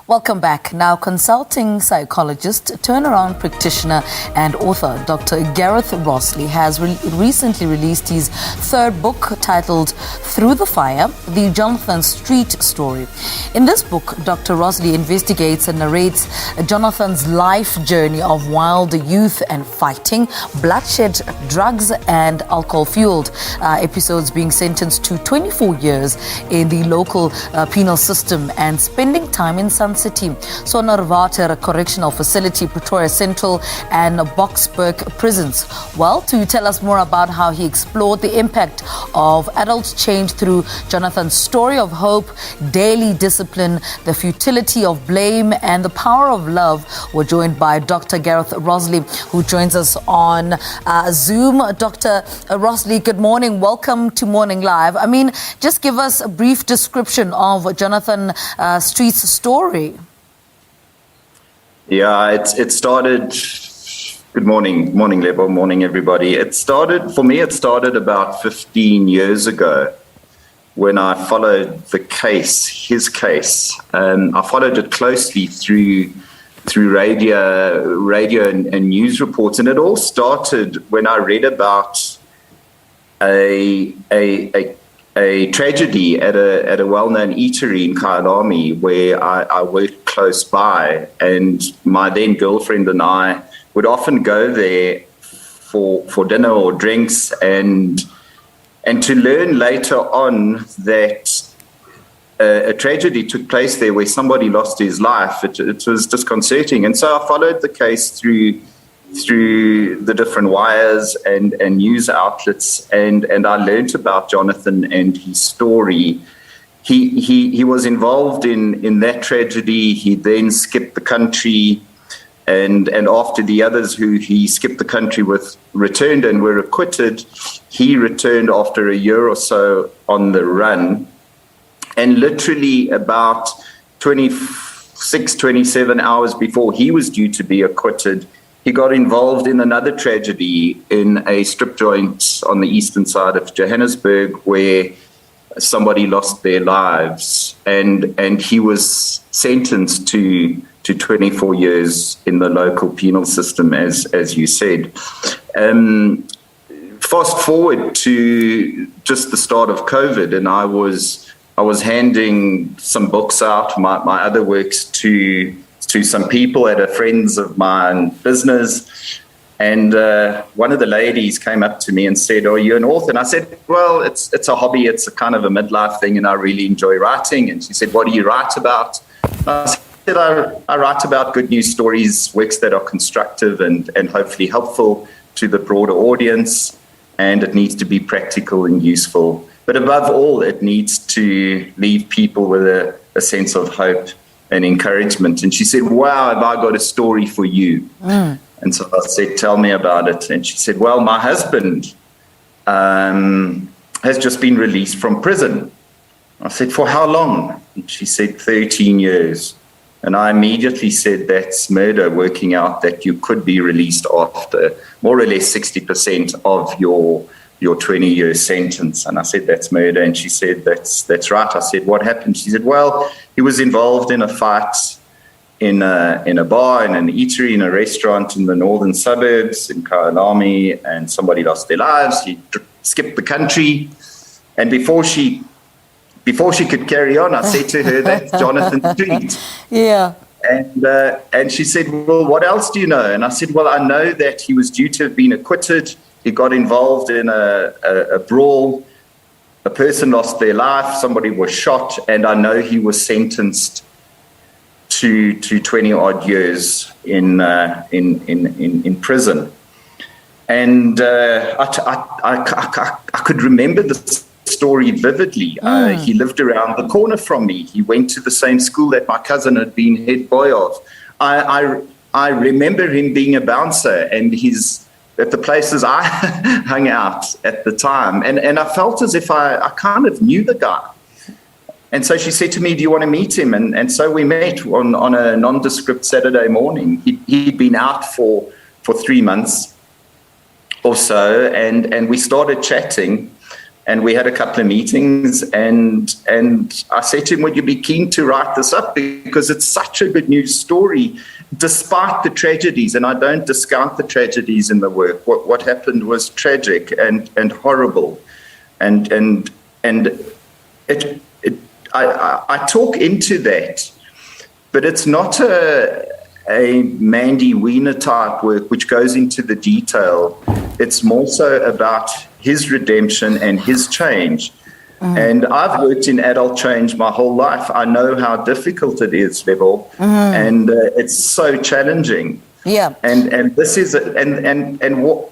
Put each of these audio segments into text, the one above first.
Welcome back. Now, consulting psychologist, turnaround practitioner and author Dr. Garrath Rosslee has recently released his third book titled Through the Fire, The Jonathan Street Story. In this book, Dr. Rosslee investigates and narrates Jonathan's life journey of wild youth and fighting, bloodshed, drugs and alcohol-fueled episodes, being sentenced to 24 years in the local penal system and spending time in Sun City, Zonderwater Correctional Facility, Pretoria Central and Boksburg prisons. Well, to tell us more about how he explored the impact of adult change through Jonathan's story of hope, daily discipline, the futility of blame and the power of love, we're joined by Dr. Garrath Rosslee, who joins us on Zoom. Dr. Rosslee, good morning. Welcome to Morning Live. I mean, just give us a brief description of Jonathan Street's story. Yeah, it started. Good morning, Lebo, morning everybody. It started about 15 years ago when I followed his case. I followed it closely through radio and news reports, and it all started when I read about a tragedy at a well-known eatery in Kyalami where I worked close by, and my then girlfriend and I would often go there for dinner or drinks, and to learn later on that a tragedy took place there where somebody lost his life. It was disconcerting, and so I followed the case through the different wires and news outlets, and I learned about Jonathan and his story. He was involved in that tragedy. He then skipped the country, and after the others who he skipped the country with returned and were acquitted, he returned after a year or so on the run, and literally about 26, 27 hours before he was due to be acquitted, he got involved in another tragedy in a strip joint on the eastern side of Johannesburg where somebody lost their lives, and he was sentenced to 24 years in the local penal system, as you said. Fast forward to just the start of COVID, and I was handing some books out, my other works, to some people at a friends of mine business, and one of the ladies came up to me and said, "Oh, you're an author?" And I said, "Well, it's a hobby. It's a kind of a midlife thing, and I really enjoy writing." And she said, "What do you write about?" I said, I write about good news stories, works that are constructive and hopefully helpful to the broader audience, and it needs to be practical and useful. But above all, it needs to leave people with a sense of hope and encouragement." And she said, "Wow, have I got a story for you?" And so I said, "Tell me about it." And she said, "Well, my husband has just been released from prison." I said, "For how long?" And she said, 13 years. And I immediately said, "That's murder," working out that you could be released after more or less 60% of your 20-year sentence. And I said, "That's murder." And she said, that's right." I said, "What happened?" She said, "Well, he was involved in a fight in a bar, in an eatery, in a restaurant in the northern suburbs in Kyalami, and somebody lost their lives. He skipped the country." And before she could carry on, I said to her, "That's Jonathan Street." Yeah. And she said, "Well, what else do you know?" And I said, "Well, I know that he was due to have been acquitted. He got involved in a brawl. A person lost their life. Somebody was shot. And I know he was sentenced to 20 odd years in prison." And I could remember this story vividly. He lived around the corner from me. He went to the same school that my cousin had been head boy of. I remember him being a bouncer, and at the places I hung out at the time. And I felt as if I kind of knew the guy. And so she said to me, "Do you want to meet him?" And so we met on a nondescript Saturday morning. He'd been out for 3 months or so, and we started chatting. And we had a couple of meetings, and I said to him, would you be keen to write this up? Because it's such a good news story, despite the tragedies, and I don't discount the tragedies in the work. What happened was tragic and horrible. And I talk into that, but it's not a Mandy Wiener type work which goes into the detail. It's more so about his redemption and his change. And I've worked in adult change my whole life. I know how difficult it is, Rebel, and it's so challenging. Yeah. And this is and what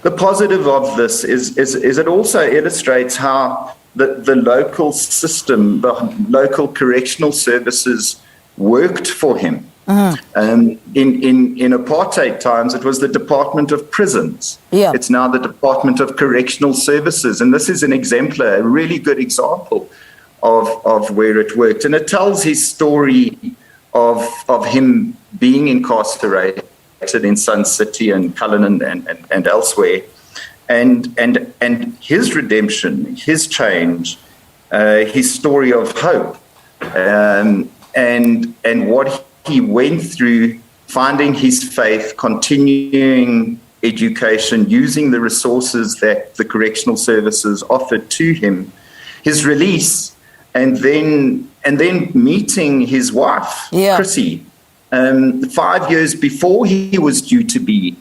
the positive of this is it also illustrates how the local system, the local correctional services worked for him. In apartheid times, it was the Department of Prisons. Yeah. It's now the Department of Correctional Services. And this is an exemplar, a really good example of where it worked. And it tells his story of him being incarcerated in Sun City and Cullinan and elsewhere. And his redemption, his change, his story of hope, and what he went through, finding his faith, continuing education, using the resources that the correctional services offered to him, his release, and then meeting his wife, Chrissy, 5 years before he was due to be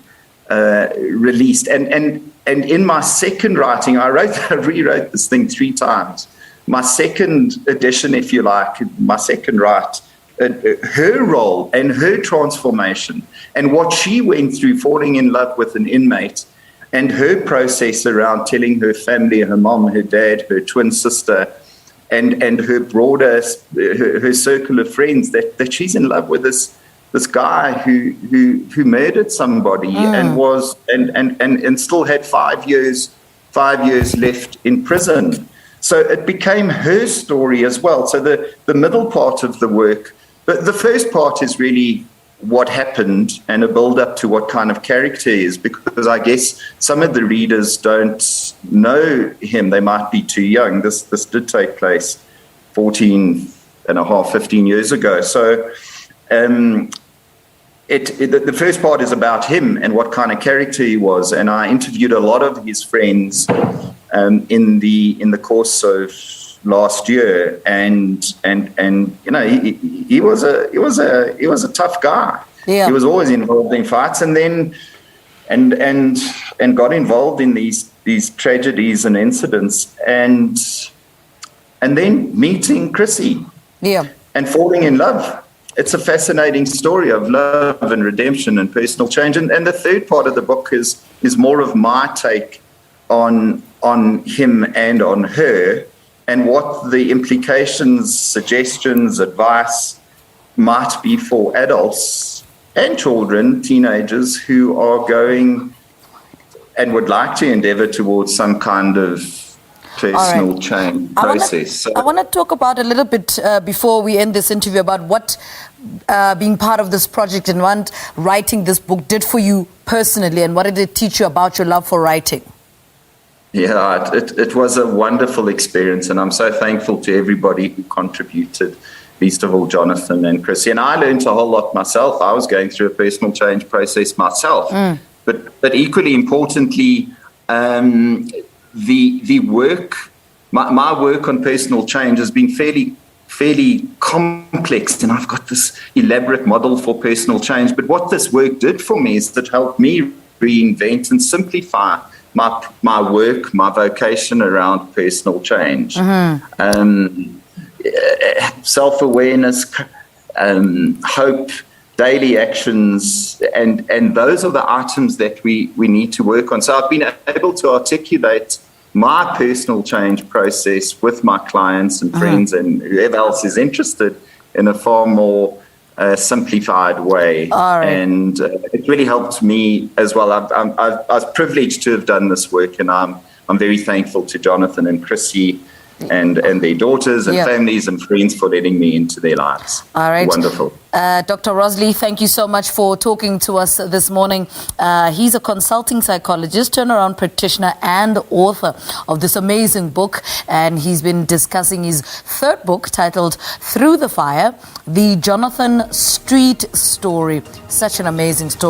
released. And in my second writing, I rewrote this thing 3 times. My second edition, if you like, my second write, her role and her transformation and what she went through falling in love with an inmate and her process around telling her family, her mom, her dad, her twin sister, and her broader, her circle of friends, that she's in love with this guy who murdered somebody and was and still had 5 years left in prison. So it became her story as well. So the middle part of the work, but the first part is really what happened and a build up to what kind of character he is, because I guess some of the readers don't know him. They might be too young. This did take place 15 years ago. So the first part is about him and what kind of character he was. And I interviewed a lot of his friends in the course of last year, and you know, he was a tough guy. Yeah. He was always involved in fights, and then and got involved in these tragedies and incidents, and then meeting Chrissy, and falling in love. It's a fascinating story of love and redemption and personal change. And the third part of the book is more of my take on him and on her, and what the implications, suggestions, advice might be for adults and children, teenagers who are going and would like to endeavor towards some kind of personal change process. I want to talk about a little bit before we end this interview about what being part of this project and writing this book did for you personally, and what did it teach you about your love for writing? Yeah, it was a wonderful experience, and I'm so thankful to everybody who contributed, least of all Jonathan and Chrissy. And I learned a whole lot myself. I was going through a personal change process myself. But equally importantly, the work, my work on personal change has been fairly complex, and I've got this elaborate model for personal change. But what this work did for me is that helped me reinvent and simplify my work, my vocation around personal change. Self-awareness, hope, daily actions, and those are the items that we need to work on. So I've been able to articulate my personal change process with my clients and friends and whoever else is interested in a far more simplified way. And it really helped me as well. I was privileged to have done this work, and I'm very thankful to Jonathan and Chrissy and their daughters and Yeah. families and friends for letting me into their lives. All right. Wonderful. Dr. Rosslee, thank you so much for talking to us this morning. He's a consulting psychologist, turnaround practitioner, and author of this amazing book. And he's been discussing his third book titled Through the Fire, the Jonathan Street story. Such an amazing story.